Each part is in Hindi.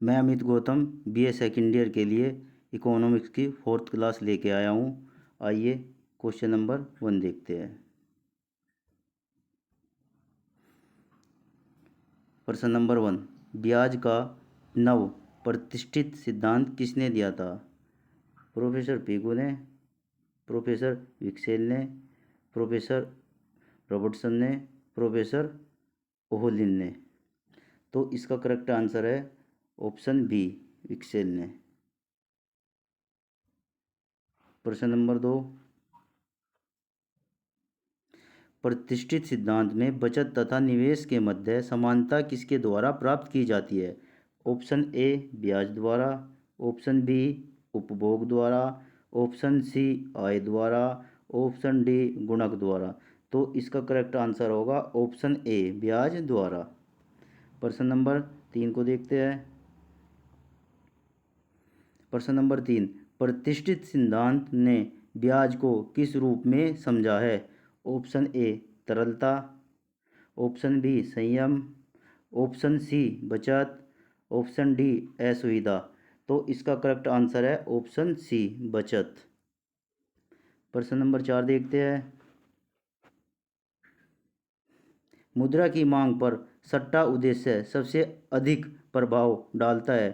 मैं Amit Gautam BA second year के लिए इकोनॉमिक्स की 4th क्लास लेके आया हूँ। आइए क्वेश्चन नंबर 1 देखते हैं। प्रश्न नंबर 1, ब्याज का नव प्रतिष्ठित सिद्धांत किसने दिया था? प्रोफेसर पिगू ने, प्रोफेसर विक्सेल ने, प्रोफेसर रॉबर्टसन ने, प्रोफेसर ओहोलिन ने। तो इसका करेक्ट आंसर है ऑप्शन बी, विक्सेल ने। प्रश्न नंबर 2, प्रतिष्ठित सिद्धांत में बचत तथा निवेश के मध्य समानता किसके द्वारा प्राप्त की जाती है? ऑप्शन ए ब्याज द्वारा, ऑप्शन बी उपभोग द्वारा, ऑप्शन सी आय द्वारा, ऑप्शन डी गुणक द्वारा। तो इसका करेक्ट आंसर होगा ऑप्शन ए ब्याज द्वारा। प्रश्न नंबर 3 को देखते हैं। प्रश्न नंबर 3, प्रतिष्ठित सिद्धांत ने ब्याज को किस रूप में समझा है? ऑप्शन ए तरलता, ऑप्शन बी संयम, ऑप्शन सी बचत, ऑप्शन डी असुविधा। तो इसका करेक्ट आंसर है ऑप्शन सी बचत। प्रश्न नंबर 4 देखते हैं। मुद्रा की मांग पर सट्टा उद्देश्य सबसे अधिक प्रभाव डालता है,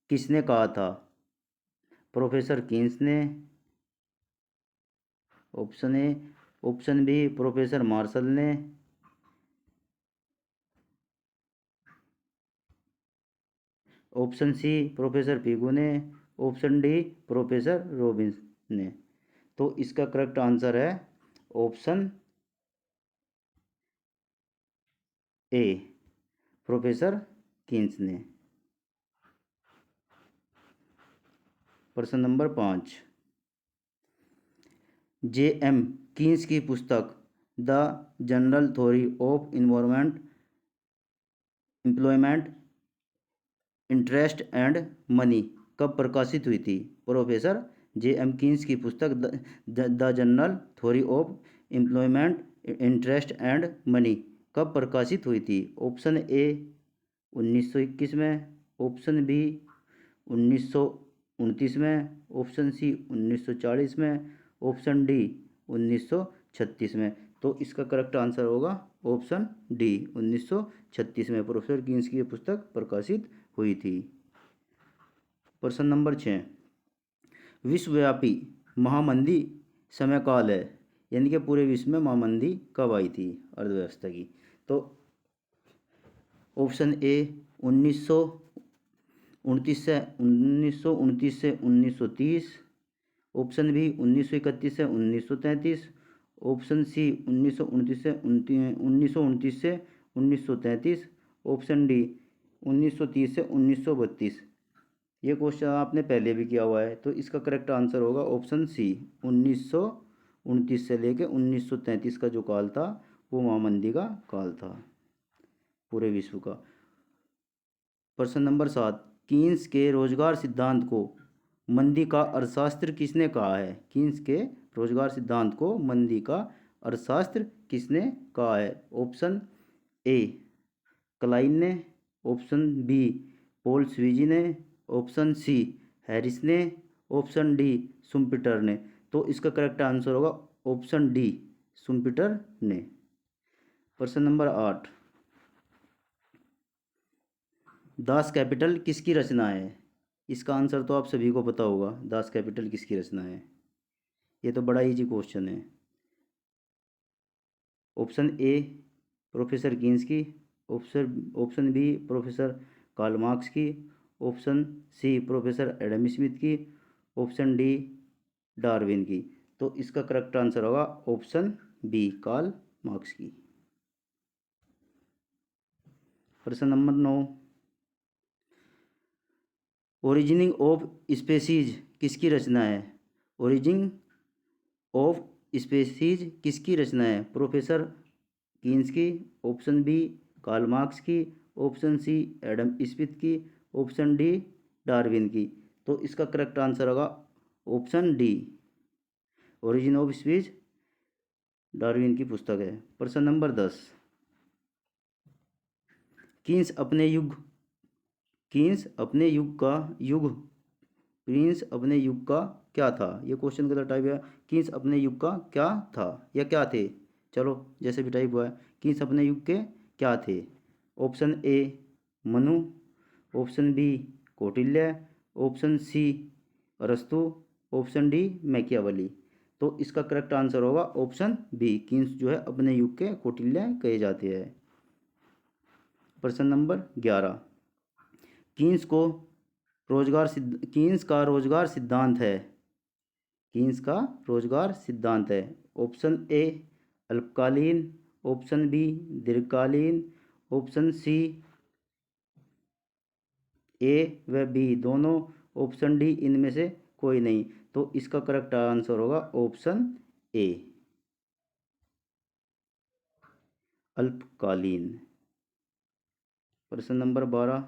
किसने कहा था? प्रोफेसर कीन्स ने, option A, option B professor Marshall ने, ऑप्शन सी प्रोफेसर पिगू ने, ऑप्शन डी प्रोफेसर रॉबिन्स ने। तो इसका करेक्ट आंसर है ऑप्शन ए प्रोफेसर कीन्स ने। प्रश्न नंबर 5, जे.एम. कीन्स की पुस्तक the general theory of employment interest and money कब प्रकाशित हुई थी? Professor J M. कीन्स की पुस्तक the general theory of employment interest and money कब प्रकाशित हुई थी? ऑप्शन ए 1921 में, ऑप्शन बी 1929 में, ऑप्शन सी 1940 में, ऑप्शन डी 1936 में। तो इसका करेक्ट आंसर होगा ऑप्शन डी 1936 में प्रोफेसर कीन्स की पुस्तक प्रकाशित हुई थी। प्रश्न नंबर 6, विश्वव्यापी महामंदी समय काल है, यानी कि पूरे विश्व में महामंदी कब आई थी अर्थव्यवस्था की? तो ऑप्शन ए 1929 से 1930, ऑप्शन बी 1931 से 1933, ऑप्शन सी 1929 से 1933, ऑप्शन डी 1930 से 1932। ये क्वेश्चन आपने पहले भी किया हुआ है, तो इसका करेक्ट आंसर होगा ऑप्शन सी 1929 से लेके 1933 का जो काल था वो महामंदी का काल था पूरे विश्व का। प्रश्न नंबर 7, कीन्स के रोजगार सिद्धांत को मंदी का अर्थशास्त्र किसने कहा है? कीन्स के रोजगार सिद्धांत को मंदी का अर्थशास्त्र किसने कहा है? ऑप्शन ए क्लाइन ने, ऑप्शन बी पॉल स्वीजी ने, ऑप्शन सी हैरिस ने, ऑप्शन डी शुम्पीटर ने। तो इसका करेक्ट आंसर होगा ऑप्शन डी शुम्पीटर ने। प्रश्न नंबर 8, दास कैपिटल किसकी रचना है? इसका आंसर तो आप सभी को पता होगा, दास कैपिटल किसकी रचना है। ये तो बड़ा इजी क्वेश्चन है। ऑप्शन ए प्रोफेसर कीन्स की, option B professor Karl Marx की, option C professor Adam Smith की, ऑप्शन डी डार्विन की। तो इसका करेक्ट आंसर होगा ऑप्शन बी कार्ल मार्क्स की। प्रश्न नंबर 9, ओरिजिनिंग ऑफ स्पेसीज किसकी रचना है? ओरिजिन ऑफ स्पेसीज किसकी रचना है? प्रोफेसर कीन्स की, ऑप्शन बी कार्ल मार्क्स की, ऑप्शन सी एडम स्मिथ की, ऑप्शन डी डार्विन की। तो इसका करेक्ट आंसर होगा option D origin of species Darwin की पुस्तक है। प्रश्न नंबर 10, कीन्स अपने युग कीन्स अपने युग का क्या था। ये क्वेश्चन का टाइप है कीन्स अपने युग का क्या था या क्या थे। चलो जैसे भी टाइप हुआ है, कीन्स अपने युग के क्या थे। Option A Manu, option B Kautilya, option C अरस्तु, ऑप्शन डी मैकियावली। तो इसका करेक्ट आंसर होगा ऑप्शन बी, कीन्स जो है अपने युग के कौटिल्य कहे जाते हैं। प्रश्न नंबर 11, कीन्स का रोजगार सिद्धांत है। कीन्स का रोजगार सिद्धांत है। ऑप्शन ए अल्पकालीन, ऑप्शन बी दीर्घकालीन, ऑप्शन सी ए व बी दोनों, ऑप्शन डी इनमें से कोई नहीं। तो इसका करेक्ट आंसर होगा ऑप्शन ए अल्पकालीन। प्रश्न नंबर 12,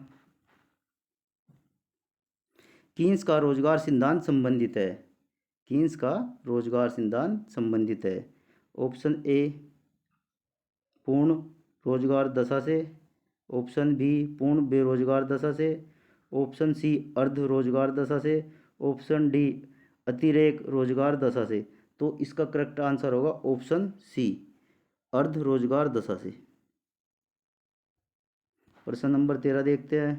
कीन्स का रोजगार सिद्धांत संबंधित है। कीन्स का रोजगार सिद्धांत संबंधित है। ऑप्शन ए पूर्ण रोजगार दशा से, ऑप्शन बी पूर्ण बेरोजगार दशा से, ऑप्शन सी अर्ध रोजगार दशा से, ऑप्शन डी अतिरेक रोजगार दशा से। तो इसका करेक्ट आंसर होगा ऑप्शन सी अर्ध रोजगार दशा से। प्रश्न नंबर 13 देखते हैं।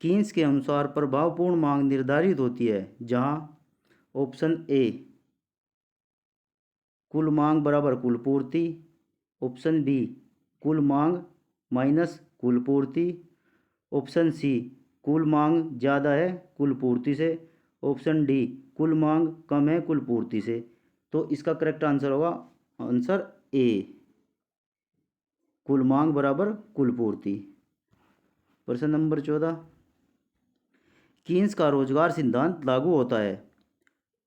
कीन्स के अनुसार प्रभावपूर्ण मांग निर्धारित होती है जहां ऑप्शन ए कुल मांग बराबर कुल पूर्ति, ऑप्शन बी कुल मांग माइनस कुल पूर्ति, ऑप्शन सी कुल मांग ज़्यादा है कुल पूर्ति से, ऑप्शन डी कुल मांग कम है कुल पूर्ति से। तो इसका करेक्ट आंसर होगा आंसर ए कुल मांग बराबर कुल पूर्ति। प्रश्न नंबर 14, कीन्स का रोजगार सिद्धांत लागू होता है।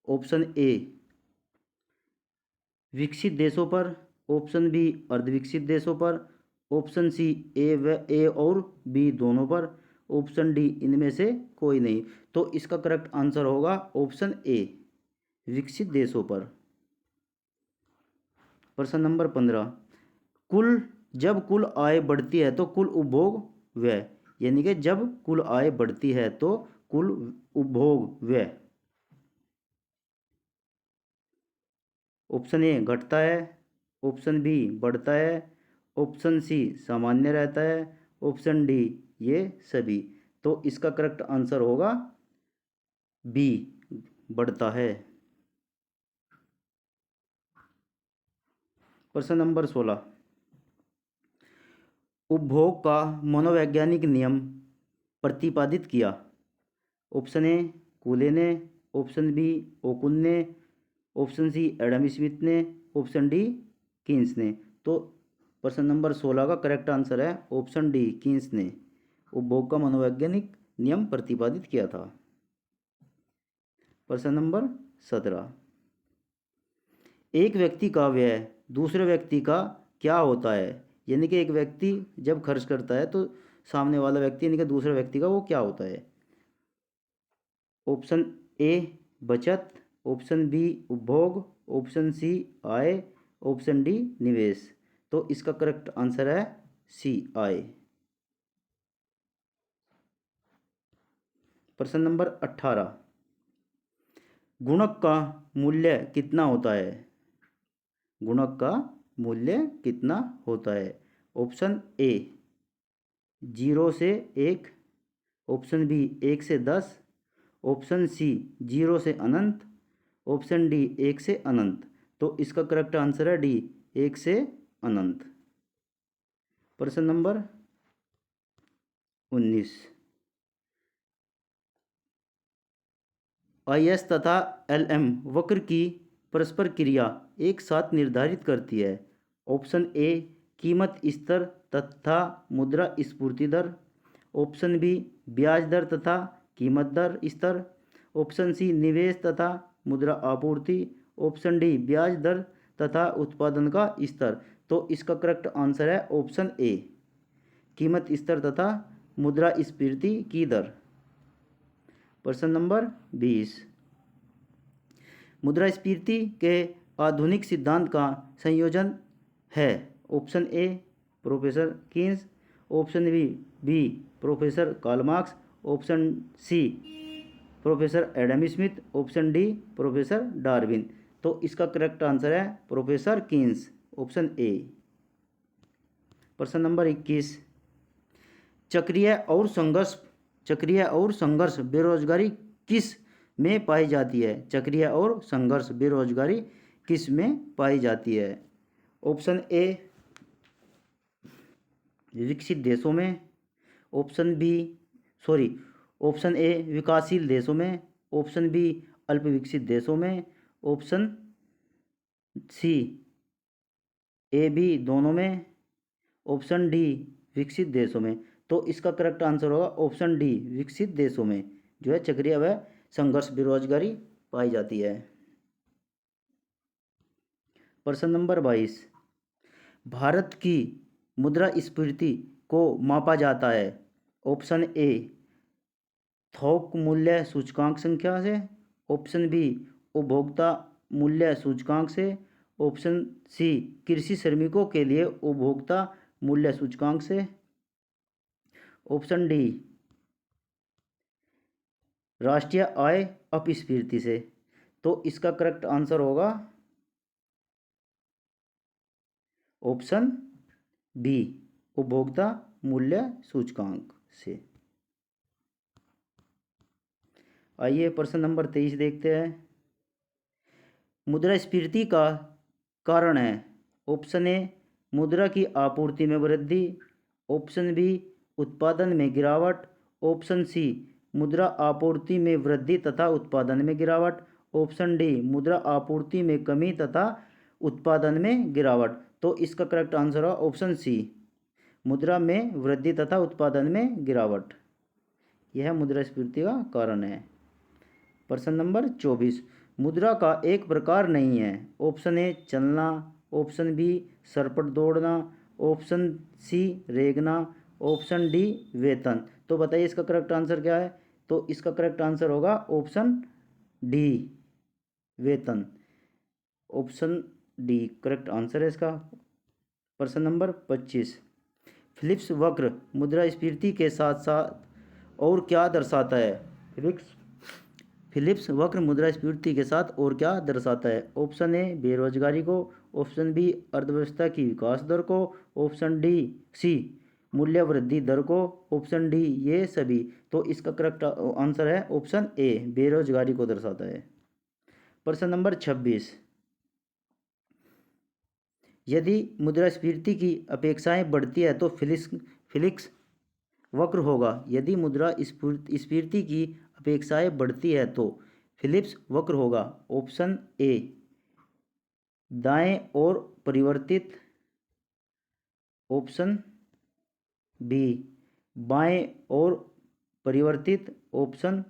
ऑप्शन ए विकसित देशों पर, ऑप्शन बी अर्धविकसित देशों पर, ऑप्शन सी ए और बी दोनों पर, ऑप्शन डी इनमें से कोई नहीं। तो इसका करेक्ट आंसर होगा ऑप्शन ए विकसित देशों पर। प्रश्न नंबर 15, जब कुल आय बढ़ती है तो कुल उपभोग व्यय, यानी कि जब कुल आय बढ़ती है तो कुल उपभोग व्यय। ऑप्शन ए घटता है, ऑप्शन बी बढ़ता है, ऑप्शन सी सामान्य रहता है, ऑप्शन डी ये सभी। तो इसका करेक्ट आंसर होगा बी बढ़ता है। प्रश्न नंबर 16, उपभोग का मनोवैज्ञानिक नियम प्रतिपादित किया। ऑप्शन ए कूले ने, ऑप्शन बी ओकुन ने, ऑप्शन सी एडम स्मिथ ने, ऑप्शन डी कीन्स ने। तो प्रश्न नंबर 16 का करेक्ट आंसर है ऑप्शन डी कीन्स ने उपभोग का मनोवैज्ञानिक नियम प्रतिपादित किया था। प्रश्न नंबर 17, एक व्यक्ति का व्यय दूसरे व्यक्ति का क्या होता है, यानी कि एक व्यक्ति जब खर्च करता है तो सामने वाला व्यक्ति यानी कि दूसरे व्यक्ति का वो क्या होता है। ऑप्शन ए बचत, ऑप्शन बी उपभोग, ऑप्शन सी आय, ऑप्शन डी निवेश। तो इसका करेक्ट आंसर है सी आय। प्रश्न नंबर 18, गुणक का मूल्य कितना होता है। गुणक का मूल्य कितना होता है। ऑप्शन ए 0 से 1, ऑप्शन बी 1 से 10, ऑप्शन सी 0 से अनंत, ऑप्शन डी 1 से अनंत। तो इसका करेक्ट आंसर है डी 1 से अनंत। प्रश्न नंबर 19, IS तथा LM वक्र की परस्पर क्रिया एक साथ निर्धारित करती है। ऑप्शन ए कीमत स्तर तथा मुद्रा स्फूर्ति दर, ऑप्शन बी ब्याज दर तथा कीमत दर स्तर, ऑप्शन सी निवेश तथा मुद्रा आपूर्ति, ऑप्शन डी ब्याज दर तथा उत्पादन का स्तर। तो इसका करेक्ट आंसर है ऑप्शन ए कीमत स्तर तथा मुद्रा स्फीति की दर। प्रश्न नंबर 20, मुद्रास्फीति के आधुनिक सिद्धांत का संयोजन है। Option A professor Keynes, option B B professor Karl Marx, option C professor Adam Smith, option D professor Darwin. तो इसका करेक्ट आंसर है प्रोफेसर कीन्स, ऑप्शन ए। प्रश्न नंबर 21, चक्रीय और संघर्ष बेरोजगारी किस में पाई जाती है? चक्रीय और संघर्ष बेरोजगारी किस में पाई जाती है? ऑप्शन ए विकसित देशों में, ऑप्शन ए विकासशील देशों में, ऑप्शन बी अल्प विकसित देशों में, ऑप्शन सी ए बी दोनों में, ऑप्शन डी विकसित देशों में। तो इसका करेक्ट आंसर होगा ऑप्शन डी विकसित देशों में जो है चक्रीय व संघर्ष बेरोजगारी पाई जाती है। प्रश्न नंबर 22, भारत की मुद्रास्फीति को मापा जाता है? ऑप्शन ए थोक मूल्य सूचकांक संख्या से, ऑप्शन बी उपभोक्ता मूल्य सूचकांक से, ऑप्शन सी कृषि श्रमिकों के लिए उपभोक्ता मूल्य सूचकांक से, ऑप्शन डी राष्ट्रीय आय अपस्फीति से। तो इसका करेक्ट आंसर होगा ऑप्शन बी उपभोक्ता मूल्य सूचकांक से। आइए प्रश्न नंबर 23 देखते हैं। मुद्रास्फीति का कारण है? ऑप्शन ए मुद्रा की आपूर्ति में वृद्धि, ऑप्शन बी उत्पादन में गिरावट, ऑप्शन सी मुद्रा आपूर्ति में वृद्धि तथा उत्पादन में गिरावट, ऑप्शन डी मुद्रा आपूर्ति में कमी तथा उत्पादन में गिरावट। तो इसका करेक्ट आंसर है ऑप्शन सी मुद्रा में वृद्धि तथा उत्पादन में गिरावट। यह मुद्रास्फीति का कारण है। प्रश्न नंबर 24, मुद्रा का एक प्रकार नहीं है? ऑप्शन ए चलना, ऑप्शन बी सरपट दौड़ना, ऑप्शन सी रेंगना, ऑप्शन डी वेतन। तो बताइए इसका करेक्ट आंसर क्या है? तो इसका करेक्ट आंसर होगा ऑप्शन डी वेतन, ऑप्शन डी करेक्ट आंसर है इसका। प्रश्न नंबर 25, फिलिप्स वक्र मुद्रास्फीति के साथ साथ और क्या दर्शाता है? फिलिप्स वक्र मुद्रास्फीति के साथ और क्या दर्शाता है? ऑप्शन ए बेरोजगारी को, ऑप्शन बी अर्थव्यवस्था की विकास दर को, ऑप्शन सी मूल्य वृद्धि दर को, ऑप्शन डी ये सभी। तो इसका करेक्ट आंसर है ऑप्शन ए बेरोजगारी को दर्शाता है। प्रश्न नंबर 26, यदि मुद्रास्फीति की अपेक्षाएं बढ़ती है तो फिलिप्स वक्र होगा। यदि मुद्रास्फीति की अपेक्षाएं बढ़ती है तो फिलिप्स वक्र होगा। ऑप्शन ए दाएं और परिवर्तित, ऑप्शन बी बाएं और परिवर्तित, ऑप्शन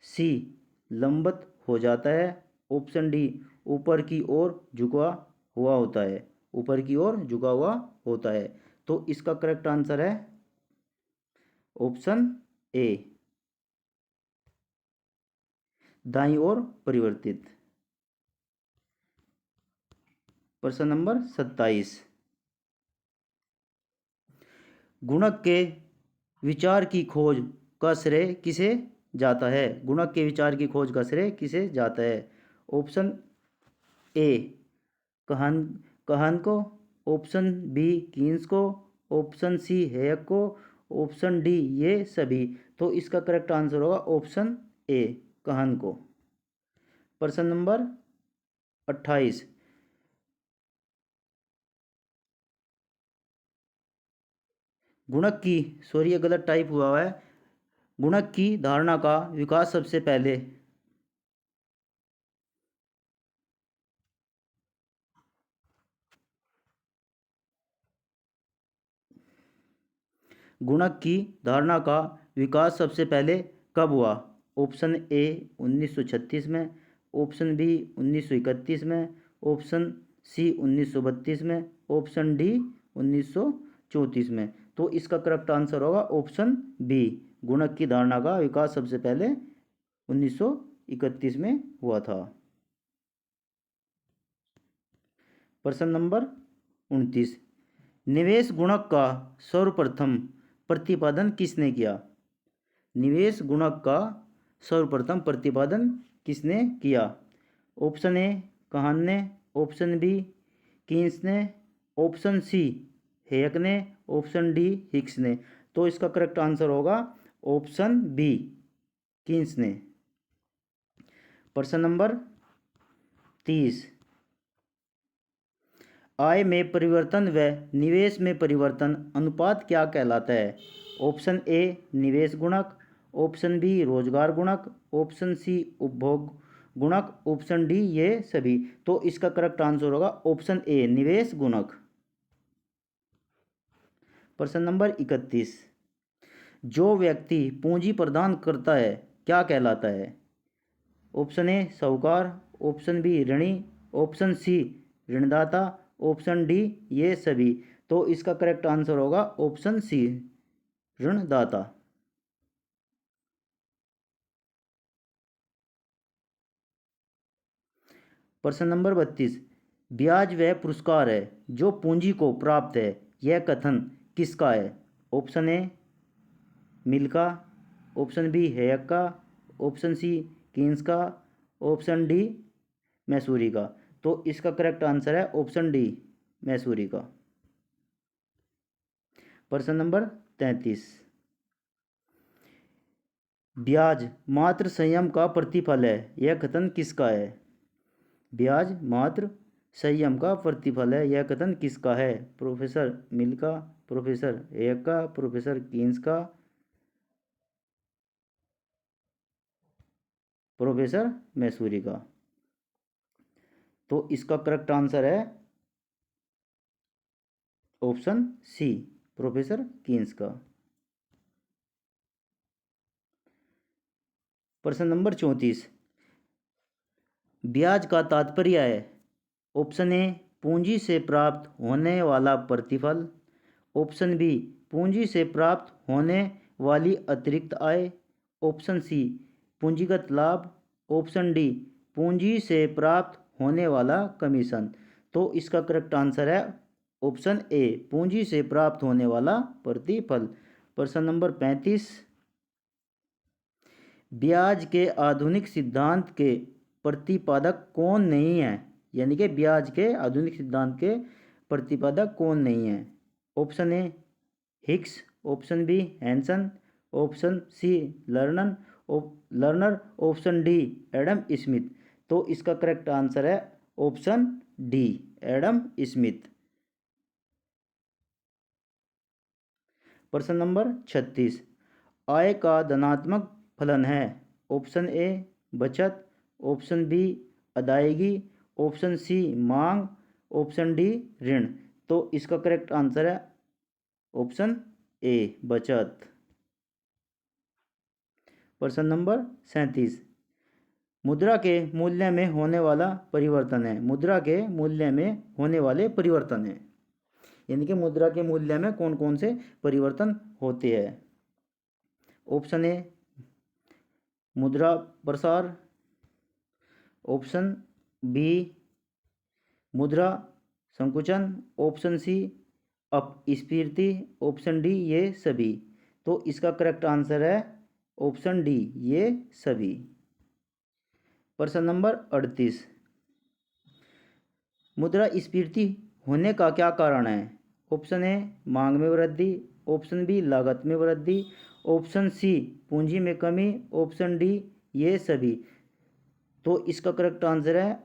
सी लंबवत हो जाता है, ऑप्शन डी ऊपर की ओर झुका हुआ होता है, ऊपर की ओर झुका हुआ होता है। तो इसका करेक्ट आंसर है ऑप्शन ए दाईं ओर परिवर्तित। प्रश्न नंबर 27, गुणक के विचार की खोज का श्रेय किसे जाता है? गुणक के विचार की खोज का श्रेय किसे जाता है? ऑप्शन ए कहन को, ऑप्शन बी कीन्स को, ऑप्शन सी हैक को, ऑप्शन डी ये सभी। तो इसका करेक्ट आंसर होगा ऑप्शन ए कहन को। प्रश्न नंबर 28, ये गलत टाइप हुआ है। गुणक की धारणा का विकास सबसे पहले गुणक की धारणा का विकास सबसे पहले कब हुआ? ऑप्शन ए 1936 में, ऑप्शन बी 1931 में, ऑप्शन सी 1932 में, ऑप्शन डी 1934 में। तो इसका करेक्ट आंसर होगा ऑप्शन बी गुणक की धारणा का विकास सबसे पहले 1931 में हुआ था। प्रश्न नंबर 29, निवेश गुणक का सर्वप्रथम प्रतिपादन किसने किया? निवेश गुणक का सर्वप्रथम प्रतिपादन किसने किया? ऑप्शन ए कहान ने, ऑप्शन बी कीन्स ने, ऑप्शन सी हेयक ने, ऑप्शन डी हिक्स ने। तो इसका करेक्ट आंसर होगा ऑप्शन बी कीन्स ने। प्रश्न नंबर 30, आय में परिवर्तन व निवेश में परिवर्तन अनुपात क्या कहलाता है? ऑप्शन ए निवेश गुणक, ऑप्शन बी रोजगार गुणक, ऑप्शन सी उपभोग गुणक, ऑप्शन डी ये सभी। तो इसका करेक्ट आंसर होगा ऑप्शन ए निवेश गुणक। प्रश्न नंबर 31, जो व्यक्ति पूंजी प्रदान करता है क्या कहलाता है? ऑप्शन ए साहूकार, ऑप्शन बी ऋणी, ऑप्शन सी ऋणदाता, ऑप्शन डी ये सभी। तो इसका करेक्ट आंसर होगा ऑप्शन सी ऋणदाता। प्रश्न नंबर 32, ब्याज वह पुरस्कार है जो पूंजी को प्राप्त है, यह कथन किसका है? ऑप्शन ए मिल का, ऑप्शन बी हेयक का, ऑप्शन सी कीन्स का, ऑप्शन डी मैसूरी का। तो इसका करेक्ट आंसर है ऑप्शन डी मैसूरी का। प्रश्न नंबर 33, ब्याज मात्र संयम का प्रतिफल है, यह कथन किसका है? ब्याज मात्र संयम का प्रतिफल है, यह कथन किसका है? प्रोफेसर मिल का, प्रोफेसर हेयक का, प्रोफेसर कीन्स का, प्रोफेसर मैसूरी का। तो इसका करेक्ट आंसर है ऑप्शन सी प्रोफेसर कीन्स का। प्रश्न नंबर 34, ब्याज का तात्पर्य है? ऑप्शन ए पूंजी से प्राप्त होने वाला प्रतिफल, ऑप्शन बी पूंजी से प्राप्त होने वाली अतिरिक्त आय, ऑप्शन सी पूंजीगत लाभ, ऑप्शन डी पूंजी से प्राप्त होने वाला कमीशन। तो इसका करेक्ट आंसर है ऑप्शन ए पूंजी से प्राप्त होने वाला प्रतिफल। प्रश्न नंबर 35, ब्याज के आधुनिक सिद्धांत के प्रतिपादक कौन नहीं है? यानी कि ब्याज के आधुनिक सिद्धांत के प्रतिपादक कौन नहीं है? Option A Hicks, option B Hansen, option C Lerner, option D Adam Smith. तो इसका करेक्ट आंसर है ऑप्शन डी एडम स्मिथ। प्रश्न नंबर 36, आय का धनात्मक फलन है? ऑप्शन ए बचत, ऑप्शन बी अदायगी, ऑप्शन सी मांग, ऑप्शन डी ऋण। तो इसका करेक्ट आंसर है ऑप्शन ए बचत। प्रश्न नंबर 37, मुद्रा के मूल्य में होने वाला परिवर्तन है। मुद्रा के मूल्य में होने वाले परिवर्तन है, यानी कि मुद्रा के मूल्य में कौन कौन से परिवर्तन होते हैं? ऑप्शन ए मुद्रा प्रसार, ऑप्शन बी मुद्रा संकुचन, ऑप्शन सी अपस्फीति, ऑप्शन डी ये सभी। तो इसका करेक्ट आंसर है ऑप्शन डी ये सभी। प्रश्न नंबर 38, मुद्रास्फीति होने का क्या कारण है? ऑप्शन ए मांग में वृद्धि, ऑप्शन बी लागत में वृद्धि, ऑप्शन सी पूंजी में कमी, ऑप्शन डी ये सभी। तो इसका करेक्ट आंसर है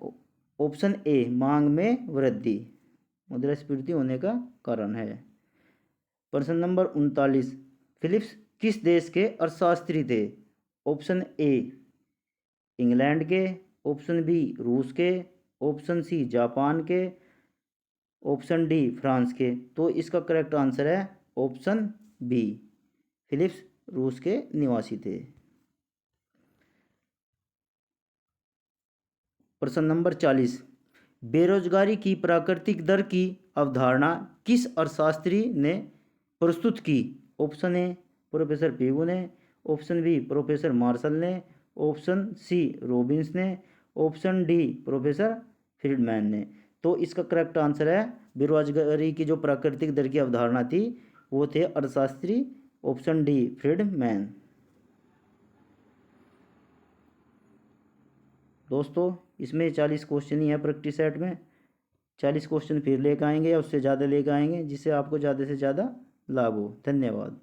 ऑप्शन ए मांग में वृद्धि मुद्रास्फीति होने का कारण है। प्रश्न नंबर 39, फिलिप्स किस देश के अर्थशास्त्री थे? ऑप्शन ए इंग्लैंड के, ऑप्शन बी रूस के, ऑप्शन सी जापान के, ऑप्शन डी फ्रांस के। तो इसका करेक्ट आंसर है ऑप्शन बी फिलिप्स रूस के निवासी थे। प्रश्न नंबर 40, बेरोजगारी की प्राकृतिक दर की अवधारणा किस अर्थशास्त्री ने प्रस्तुत की? ऑप्शन ए प्रोफेसर पेगु ने, ऑप्शन बी प्रोफेसर मार्शल ने, ऑप्शन सी रॉबिन्स ने, ऑप्शन डी प्रोफेसर फ्रीडमैन ने। तो इसका करेक्ट आंसर है बेरोजगारी की जो प्राकृतिक दर की अवधारणा थी वो थे अर्थशास्त्री ऑप्शन डी फ्रीडमैन। दोस्तों इसमें 40 क्वेश्चन ही है प्रैक्टिस सेट में, 40 क्वेश्चन फिर लेकर आएंगे या उससे ज़्यादा लेकर आएंगे जिससे आपको ज़्यादा से ज़्यादा लाभ हो। धन्यवाद।